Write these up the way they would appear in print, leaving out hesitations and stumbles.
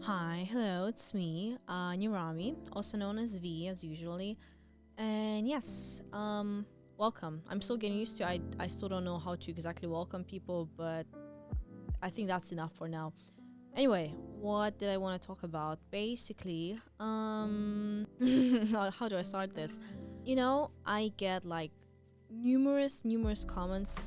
Hi, hello, it's me, Nirami, also known as V as usually. And yes, welcome. I'm still getting used to I still don't know how to exactly welcome people, but I think that's enough for now. Anyway, what did I want to talk about? Basically, how do I start this? I get like numerous comments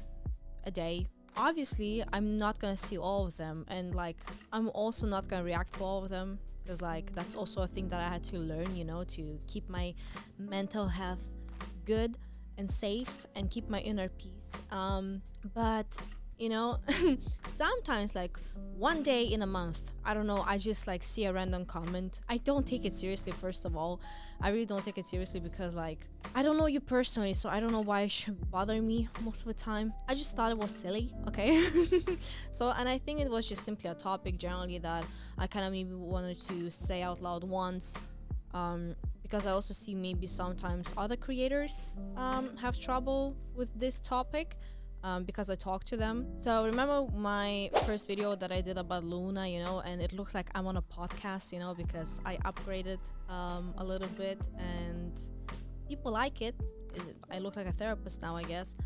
a day. Obviously, I'm not gonna see all of them, and like, I'm also not gonna react to all of them because, like, that's also a thing that I had to learn, to keep my mental health good and safe and keep my inner peace. But you know, sometimes, like, one day in a month, I don't know, I just like see a random comment. I don't take it seriously, first of all. I really don't take it seriously because, like, I don't know you personally, so I don't know why it should bother me most of the time. I just thought it was silly, okay? And I think it was just simply a topic generally that I kind of maybe wanted to say out loud once. Because I also see maybe sometimes other creators have trouble with this topic. Because I talk to them. So remember my first video that I did about Luna, and it looks like I'm on a podcast, because I upgraded a little bit and people like it. I look like a therapist now, I guess.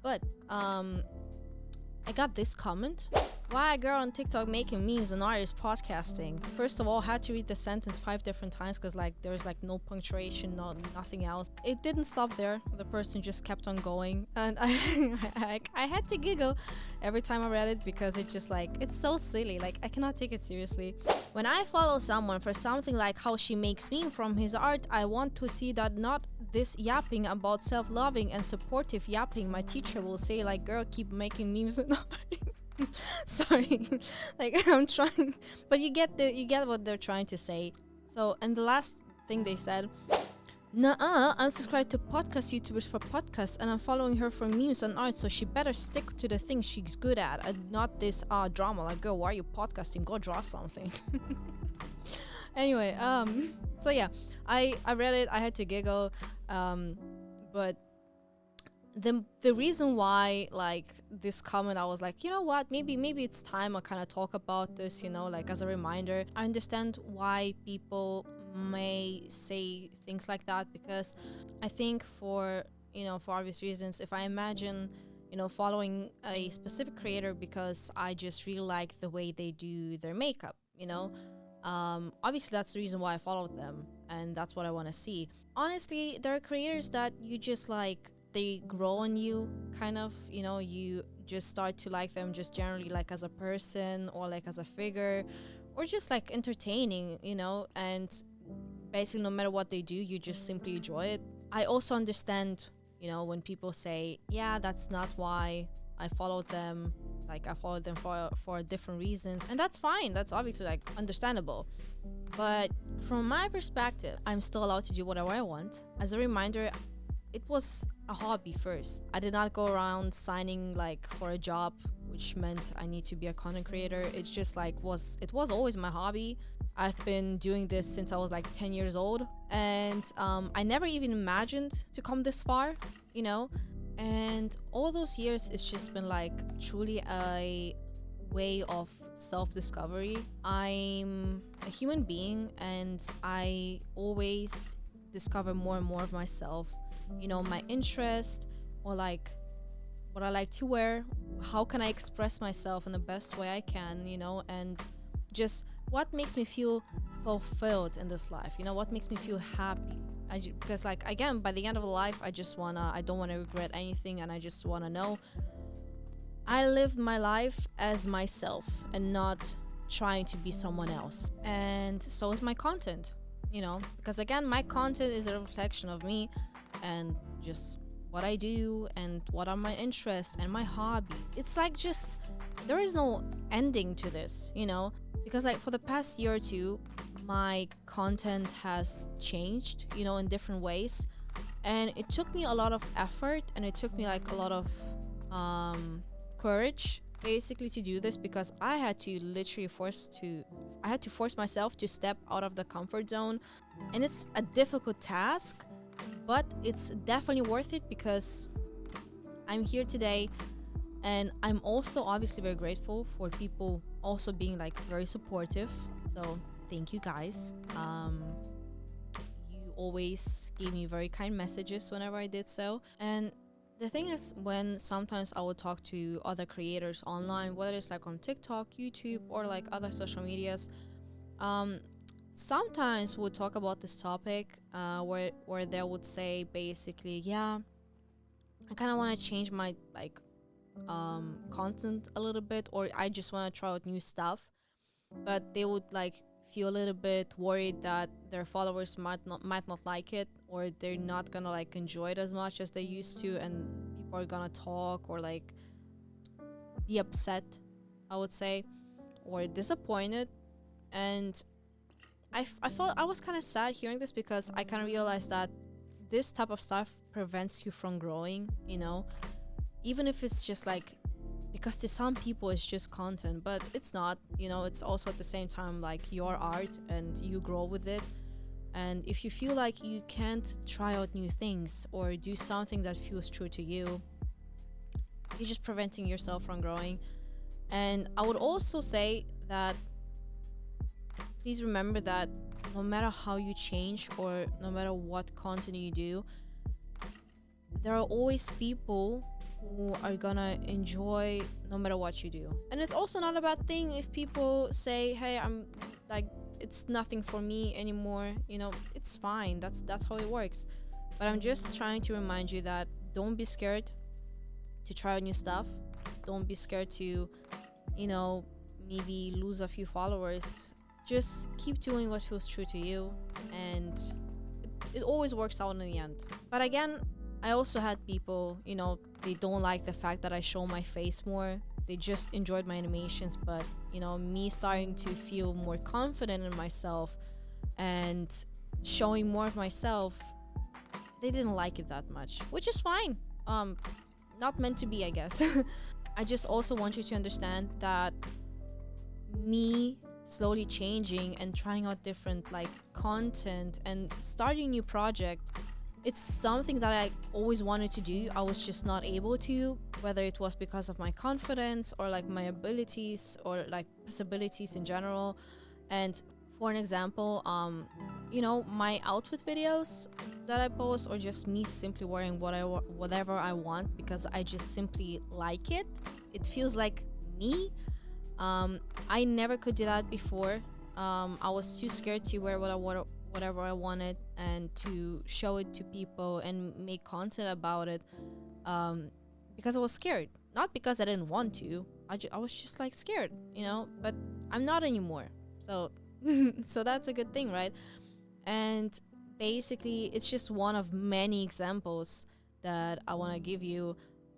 But I got this comment. Why a girl on TikTok making memes and artist podcasting? First of all, I had to read the sentence 5 different times because, like, there's like no punctuation, nothing else. It didn't stop there. The person just kept on going, and I had to giggle every time I read it because it's just like, it's so silly. Like, I cannot take it seriously. When I follow someone for something like how she makes meme from his art, I want to see that, not this yapping about self-loving and supportive yapping. My teacher will say, like, girl, keep making memes and art. Sorry, like, I'm trying, but you get what they're trying to say. So, and the last thing they said, "Nuh-uh, I'm subscribed to podcast YouTubers for podcasts, and I'm following her for memes and art, so she better stick to the things she's good at, and not this drama. Like, girl, why are you podcasting? Go draw something." Anyway, so yeah, I read it. I had to giggle, but the reason why, like, this comment, I was like, you know what, maybe it's time I kind of talk about this, like, as a reminder. I understand why people may say things like that, because I think for obvious reasons, if I imagine following a specific creator because I just really like the way they do their makeup, obviously that's the reason why I followed them, and that's what I want to see. Honestly, there are creators that you just like, they grow on you, kind of, you just start to like them just generally, like, as a person or like as a figure, or just like entertaining, and basically no matter what they do, you just simply enjoy it. I also understand, when people say, yeah, that's not why I followed them. Like, I followed them for different reasons, and that's fine. That's obviously, like, understandable. But from my perspective, I'm still allowed to do whatever I want. As a reminder, it was a hobby first. I did not go around signing, like, for a job, which meant I need to be a content creator. It's just like, it was always my hobby. I've been doing this since I was like 10 years old, and I never even imagined to come this far, and all those years, it's just been like truly a way of self-discovery. I'm a human being, and I always discover more and more of myself, my interest, or like what I like to wear, how can I express myself in the best way I can, and just what makes me feel fulfilled in this life, what makes me feel happy. Because, like, again, by the end of life, I don't want to regret anything, and I just want to know I live my life as myself and not trying to be someone else. And so is my content, because, again, my content is a reflection of me and just what I do and what are my interests and my hobbies. It's like, just, there is no ending to this, because, like, for the past year or two, my content has changed, in different ways, and it took me a lot of effort, and it took me, like, a lot of courage, basically, to do this, because I had to force myself to step out of the comfort zone, and it's a difficult task, but it's definitely worth it, because I'm here today, and I'm also obviously very grateful for people also being, like, very supportive. So thank you guys. You always gave me very kind messages whenever I did so. And the thing is, when sometimes I would talk to other creators online, whether it's like on TikTok, YouTube, or like other social medias, sometimes we'll talk about this topic, where they would say basically, yeah, I kind of want to change my like content a little bit, or I just want to try out new stuff, but they would like feel a little bit worried that their followers might not like it, or they're not gonna like enjoy it as much as they used to, and people are gonna talk or like be upset, I would say, or disappointed. And I felt I was kind of sad hearing this, because I kind of realized that this type of stuff prevents you from growing, even if it's just like, because to some people it's just content, but it's not, it's also at the same time like your art, and you grow with it. And if you feel like you can't try out new things or do something that feels true to you, you're just preventing yourself from growing. And I would also say that please remember that no matter how you change, or no matter what content you do, there are always people who are gonna enjoy no matter what you do. And it's also not a bad thing if people say, hey, I'm like, it's nothing for me anymore, it's fine. That's how it works. But I'm just trying to remind you that don't be scared to try out new stuff. Don't be scared to, maybe lose a few followers. Just keep doing what feels true to you, and it always works out in the end. But again, I also had people, they don't like the fact that I show my face more. They just enjoyed my animations, but, me starting to feel more confident in myself and showing more of myself, they didn't like it that much, which is fine. Not meant to be, I guess. I just also want you to understand that me slowly changing and trying out different like content and starting new project, it's something that I always wanted to do. I was just not able to, whether it was because of my confidence or like my abilities or like possibilities in general. And for an example, my outfit videos that I post, or just me simply wearing whatever I want because I just simply like it. It feels like me. I never could do that before. I was too scared to wear whatever I wanted and to show it to people and make content about it, because I was scared, not because I didn't want to. I was just like scared, but I'm not anymore. So so that's a good thing, right? And basically it's just one of many examples that I want to give you,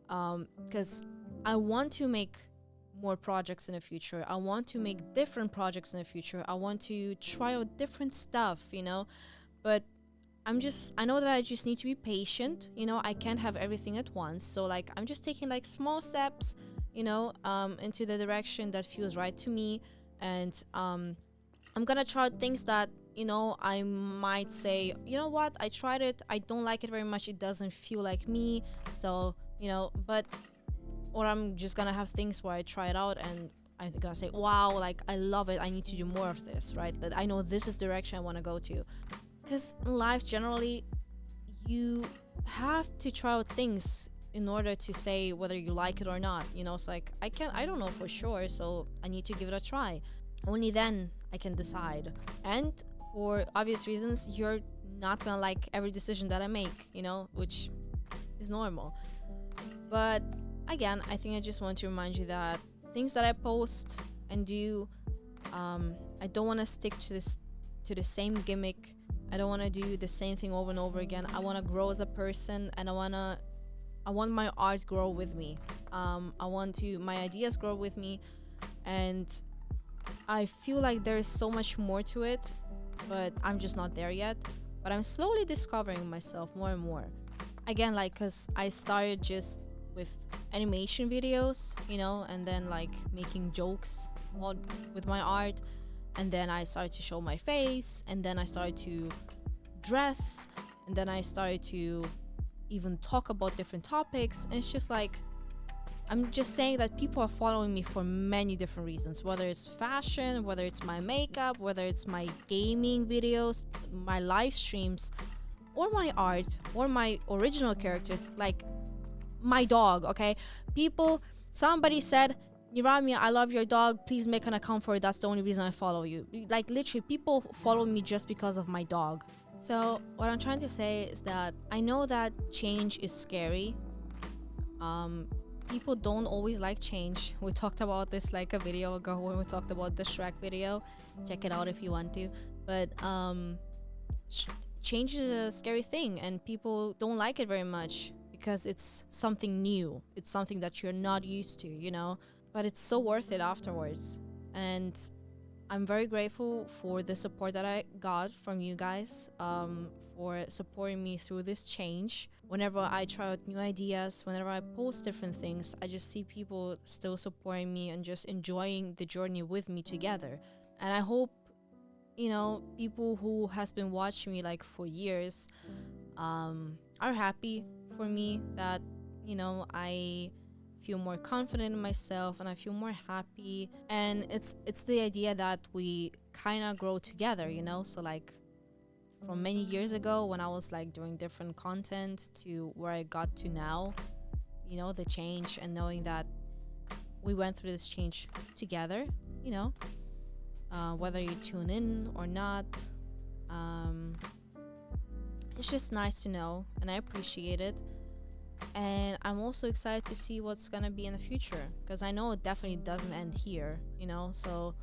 because I want to make more projects in the future. I want to make different projects in the future. I want to try out different stuff, but I know that I just need to be patient. I can't have everything at once. So like, I'm just taking like small steps, into the direction that feels right to me. And I'm gonna try out things that, I might say, you know what, I tried it, I don't like it very much, it doesn't feel like me. So, but, or I'm just gonna have things where I try it out and I'm gonna say, wow, like I love it, I need to do more of this, right? That I know this is the direction I want to go to. Because in life generally, you have to try out things in order to say whether you like it or not. It's like, I don't know for sure, so I need to give it a try. Only then I can decide. And for obvious reasons, you're not gonna like every decision that I make, which is normal. But again, I think I just want to remind you that things that I post and do, I don't want to stick to the same gimmick. I don't want to do the same thing over and over again. I want to grow as a person, and I want my art grow with me. I want my ideas grow with me, and I feel like there is so much more to it, but I'm just not there yet. But I'm slowly discovering myself more and more. Again, like, cause I started just with animation videos, and then like making jokes with my art, and then I started to show my face, and then I started to dress, and then I started to even talk about different topics. And it's just like, I'm just saying that people are following me for many different reasons, whether it's fashion, whether it's my makeup, whether it's my gaming videos, my live streams, or my art, or my original characters, like my dog, okay? Somebody said, Nirami, I love your dog, please make an account for it, that's the only reason I follow you. Like, literally, people follow me just because of my dog. So what I'm trying to say is that I know that change is scary. People don't always like change. We talked about this like a video ago when we talked about the Shrek video. Check it out if you want to. But change is a scary thing, and people don't like it very much because it's something new. It's something that you're not used to, you know? But it's so worth it afterwards. And I'm very grateful for the support that I got from you guys, for supporting me through this change. Whenever I try out new ideas, whenever I post different things, I just see people still supporting me and just enjoying the journey with me together. And I hope, you know, people who has been watching me like for years are happy for me that, you know, I feel more confident in myself and I feel more happy. And it's the idea that we kind of grow together, you know? So like from many years ago when I was like doing different content to where I got to now, you know, the change, and knowing that we went through this change together, you know, whether you tune in or not, it's just nice to know, and I appreciate it. And I'm also excited to see what's gonna be in the future, because I know it definitely doesn't end here, you know? So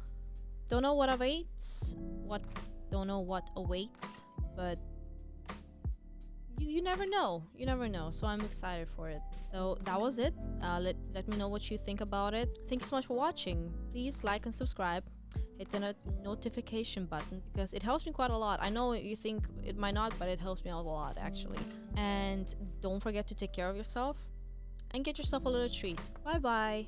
don't know what awaits, but you never know. So I'm excited for it. So that was it. Let me know what you think about it. Thank you so much for watching. Please like and subscribe. Hit the notification button because it helps me quite a lot. I know you think it might not, but it helps me out a lot actually. And don't forget to take care of yourself and get yourself a little treat. Bye bye.